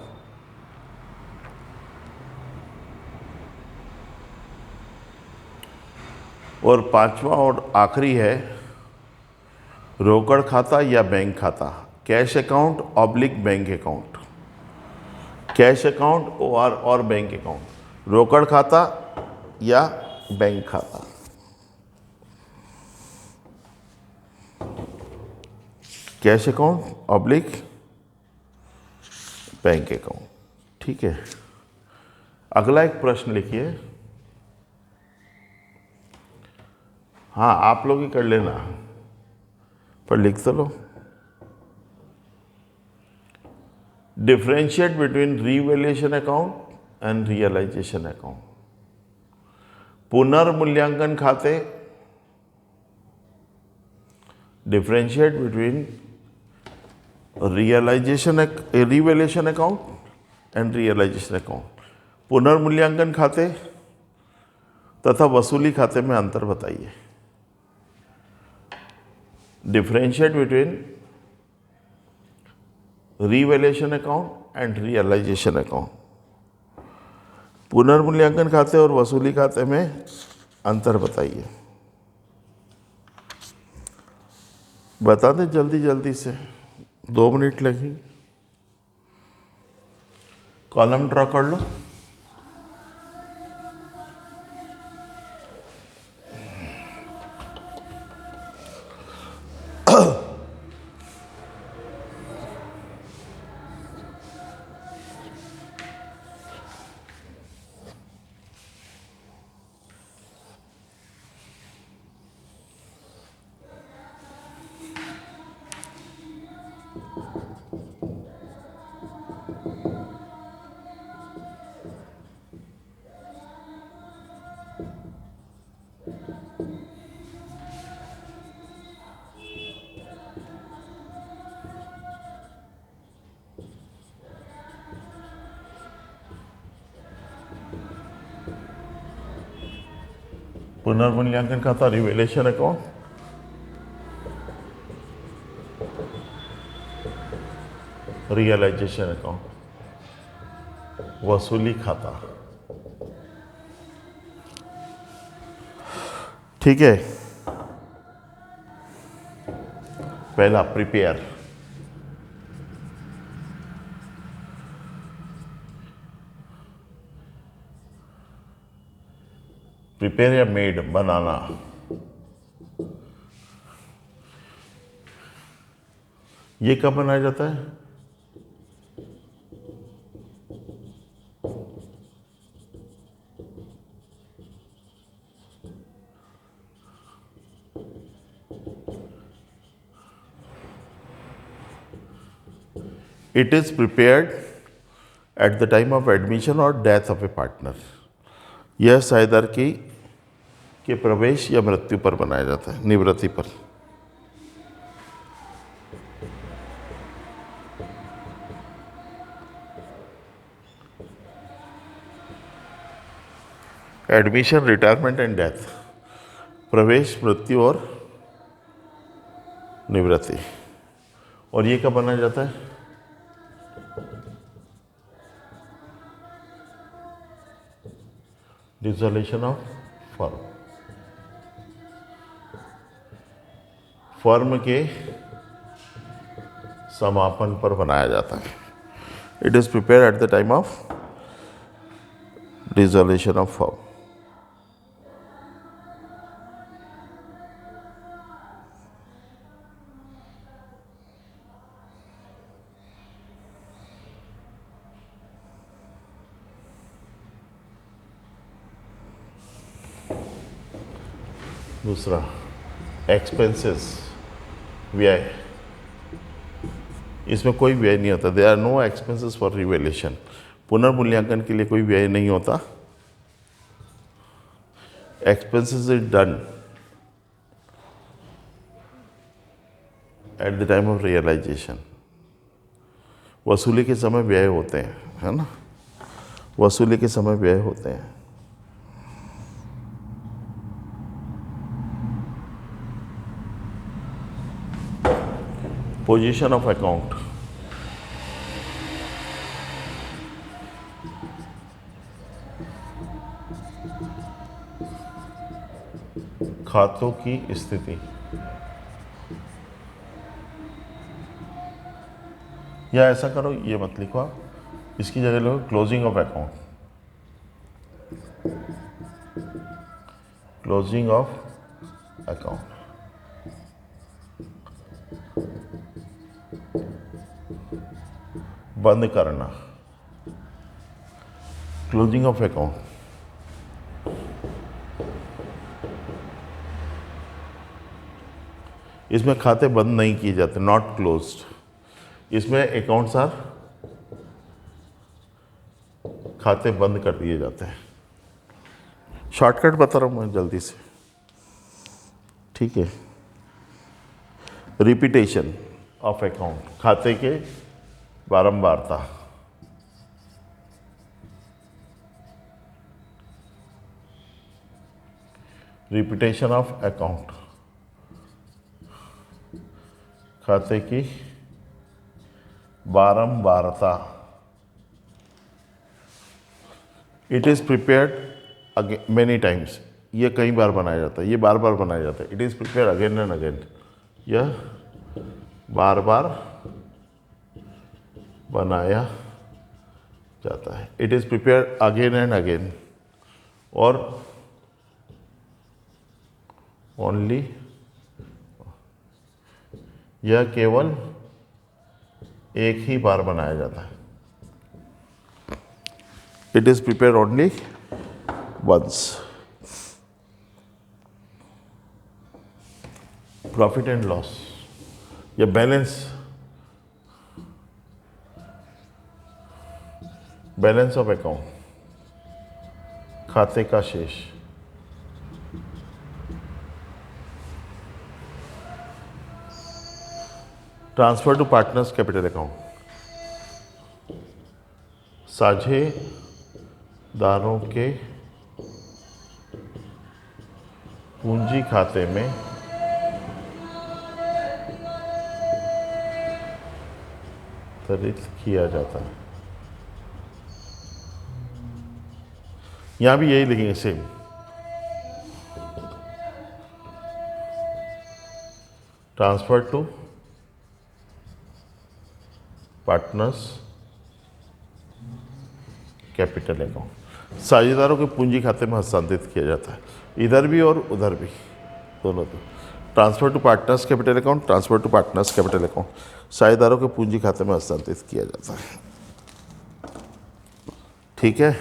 और पांचवा और आखिरी है रोकड़ खाता या बैंक खाता, cash account oblique bank account. Cash account और बैंक अकाउंट, रोकड़ खाता या बैंक खाता। Cash account oblique bank account. ठीक है, अगला एक प्रश्न लिखिए। हाँ, आप लोग ही कर लेना, पर लिख तो लो। Differentiate between revaluation account and realisation account. पुनर्मूल्यांकन खाते, differentiate between revaluation account and realisation account. पुनर्मूल्यांकन खाते तथा वसूली खाते में अंतर बताइए। Differentiate between revaluation account and realisation account. पुनर्मूल्यांकन खाते और वसूली खाते में अंतर बताइए। बता दें जल्दी जल्दी से, 2 मिनट लगेंगे। कॉलम ड्रॉ कर लो। पुनर्मूल्यांकन खाता, रिवैल्यूएशन अकाउंट, रियलाइजेशन अकाउंट, वसूली खाता। ठीक है। पहला प्रिपेयर, प्रिपेयर या मेड, बनाना। ये कब बनाया जाता है? It is prepared at the time of admission or death of a partner। यह साझेदारी के प्रवेश या मृत्यु पर बनाया जाता है, निवृत्ति पर। एडमिशन, रिटायरमेंट एंड डेथ, प्रवेश, मृत्यु और निवृत्ति। और ये कब बनाया जाता है? डिसॉल्यूशन ऑफ फर्म, फर्म के समापन पर बनाया जाता है। It is prepare at the time of dissolution of firm. दूसरा, एक्सपेंसेस, व्यय। इसमें कोई व्यय नहीं होता। There are no expenses for revaluation. पुनर्मूल्यांकन के लिए कोई व्यय नहीं होता। Expenses is done at the time of realisation. वसूली के समय व्यय होते हैं, है ना? वसूली के समय व्यय होते हैं। पोजीशन ऑफ अकाउंट, खातों की स्थिति। या ऐसा करो, ये मत लिखो आप, इसकी जगह लो closing of account. Closing of account, बंद करना। क्लोजिंग ऑफ अकाउंट, इसमें खाते बंद नहीं किए जाते, नॉट क्लोज्ड। इसमें अकाउंट्स आर खाते बंद कर दिए जाते हैं। शॉर्टकट बता रहा हूँ मैं जल्दी से, ठीक है। रिपीटेशन ऑफ अकाउंट, खाते के बारंबारता। रिपीटेशन ऑफ अकाउंट, खाते की बारंबारता। It is prepared again many times, ये कई बार बनाया जाता है, ये बार बार बनाया जाता है। It is prepared again and again, यह बार बार बनाया जाता है। It is prepared again and again और ओनली, यह केवल एक ही बार बनाया जाता है। It is prepared only once. Profit and loss या बैलेंस, बैलेंस ऑफ अकाउंट, खाते का शेष। Transfer to partners capital account, साझेदारों के पूंजी खाते में वितरित किया जाता है। यहां भी यही लिखेंगे same. Transfer to partners capital account, साझेदारों के पूंजी खाते में हस्तांतरित किया जाता है, इधर भी और उधर भी, दोनों पे। Transfer to partners capital account, transfer to partners capital account, साझेदारों के पूंजी खाते में हस्तांतरित किया जाता है, ठीक है।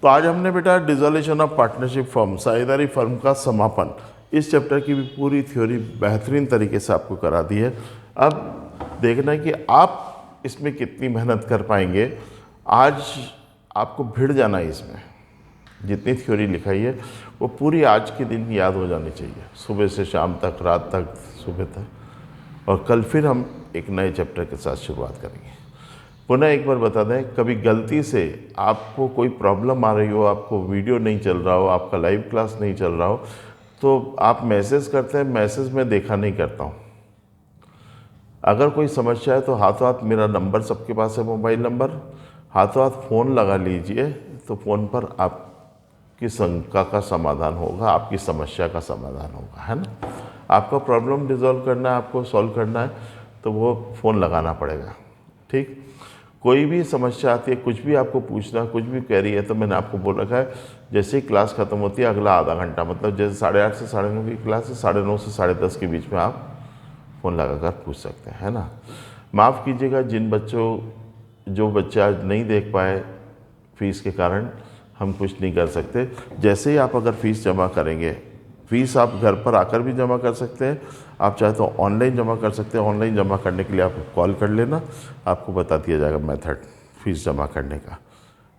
तो आज हमने बेटा डिसोल्यूशन ऑफ पार्टनरशिप फर्म, साझेदारी फर्म का समापन, इस चैप्टर की भी पूरी थ्योरी बेहतरीन तरीके से आपको करा दी है। अब देखना है कि आप इसमें कितनी मेहनत कर पाएंगे। आज आपको भिड़ जाना है इसमें, जितनी थ्योरी लिखाई है वो पूरी आज के दिन याद हो जानी चाहिए, सुबह से शाम तक, रात तक, सुबह तक। और कल फिर हम एक नए चैप्टर के साथ शुरुआत करेंगे। पुनः एक बार बता दें, कभी गलती से आपको कोई प्रॉब्लम आ रही हो, आपको वीडियो नहीं चल रहा हो, आपका लाइव क्लास नहीं चल रहा हो, तो आप मैसेज करते हैं, मैसेज में देखा नहीं करता हूँ। अगर कोई समस्या है तो हाथों हाथ मेरा नंबर सबके पास है, मोबाइल नंबर, हाथों हाथ फ़ोन लगा लीजिए, तो फ़ोन पर आपकी शंका का समाधान होगा, आपकी समस्या का समाधान होगा, है ना। आपका प्रॉब्लम रिजॉल्व करना है, आपको सॉल्व करना है, तो वो फ़ोन लगाना पड़ेगा, ठीक। कोई भी समस्या आती है, कुछ भी आपको पूछना, कुछ भी क्वेरी है, तो मैंने आपको बोल रखा है, जैसे ही क्लास ख़त्म होती है अगला आधा घंटा, मतलब जैसे 8:30 से 9:30 की क्लास है, 9:30 से 10:30 के बीच में आप फ़ोन लगाकर पूछ सकते हैं, है ना। माफ़ कीजिएगा जो बच्चे आज नहीं देख पाए फ़ीस के कारण, हम कुछ नहीं कर सकते। जैसे ही आप अगर फ़ीस जमा करेंगे, फ़ीस आप घर पर आकर भी जमा कर सकते हैं, आप चाहे तो ऑनलाइन जमा कर सकते हैं। ऑनलाइन जमा करने के लिए आप कॉल कर लेना, आपको बता दिया जाएगा मेथड फ़ीस जमा करने का,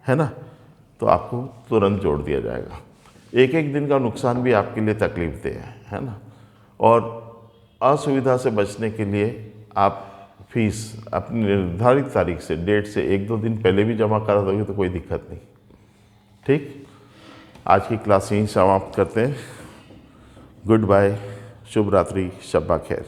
है ना। तो आपको तुरंत जोड़ दिया जाएगा। एक एक दिन का नुकसान भी आपके लिए तकलीफ दे है ना। और असुविधा से बचने के लिए आप फीस अपनी निर्धारित तारीख से, डेट से 1-2 दिन पहले भी जमा करा दोगे तो कोई दिक्कत नहीं, ठीक। आज की क्लास यहीं समाप्त करते हैं। गुड बाय, शुभ रात्रि, शब्बा खैर।